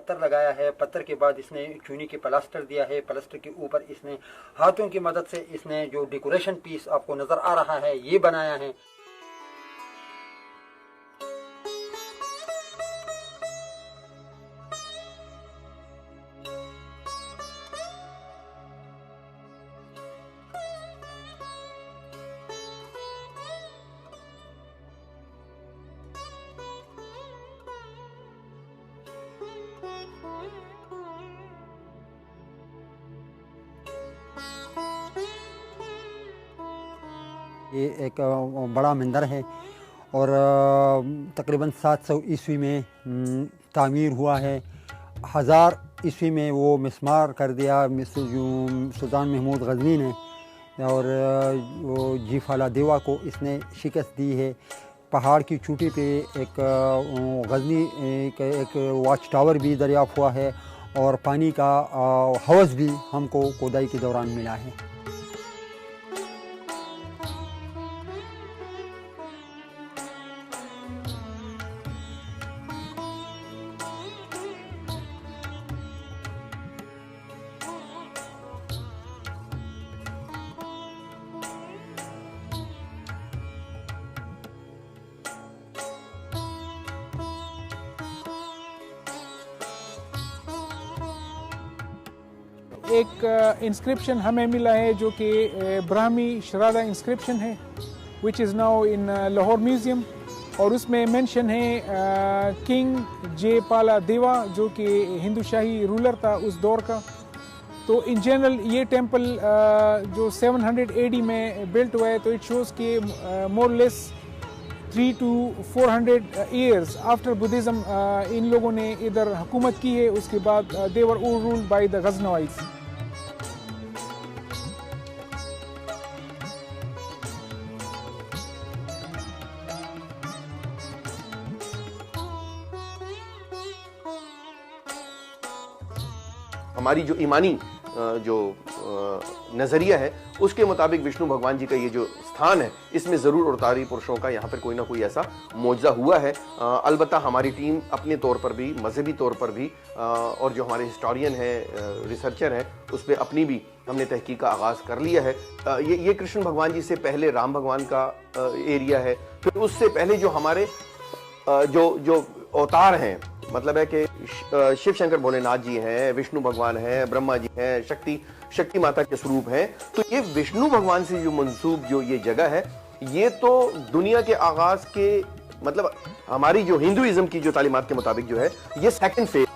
पत्थर लगाया है, पत्थर के बाद इसने चूनी के प्लास्टर दिया है, प्लास्टर के ऊपर इसने हाथों की मदद से इसने जो डेकोरेशन पीस आपको नज़र आ रहा है ये बनाया है। ये एक बड़ा मंदिर है और तकरीबन 700 ईस्वी में तामीर हुआ है। 1000 ईस्वी में वो मिस्मार कर दिया सुल्तान महमूद गजनी ने और वो जीफाला देवा को इसने शिकस्त दी है। पहाड़ की चोटी पे एक गजनी एक वाच टावर भी दरियाफ़्त हुआ है और पानी का हवज़ भी हमको खोदाई के दौरान मिला है। एक इंस्क्रिप्शन हमें मिला है जो कि ब्राह्मी शरादा इंस्क्रिप्शन है, which is now in Lahore museum, और उसमें मेंशन है किंग जयपाला देवा जो कि हिंदू शाही रूलर था उस दौर का। तो इन जनरल ये टेंपल जो 700 AD में बिल्ट हुआ है, तो इट शोज़ कि more less 300 to 400 years after Buddhism इन लोगों ने इधर हुकूमत की है। उसके बाद they were all ruled by the Ghaznavis. हमारी जो ईमानी जो नज़रिया है उसके मुताबिक विष्णु भगवान जी का ये जो स्थान है इसमें ज़रूर अवतारी पुरुषों का यहाँ पर कोई ना कोई ऐसा मौजज़ा हुआ है। अलबत्ता हमारी टीम अपने तौर पर भी, मजहबी तौर पर भी और जो हमारे हिस्टोरियन हैं, रिसर्चर हैं, उस पर अपनी भी हमने तहकीक का आगाज़ कर लिया है। ये कृष्ण भगवान जी से पहले राम भगवान का एरिया है, फिर उससे पहले जो हमारे जो अवतार हैं, मतलब है कि शिव शंकर भोलेनाथ जी हैं, विष्णु भगवान हैं, ब्रह्मा जी हैं, शक्ति माता के स्वरूप हैं। तो ये विष्णु भगवान से जो मंसूब जो ये जगह है, ये तो दुनिया के आगाज के मतलब हमारी जो हिंदुइज्म की जो तालीमात के मुताबिक जो है ये सेकंड फेज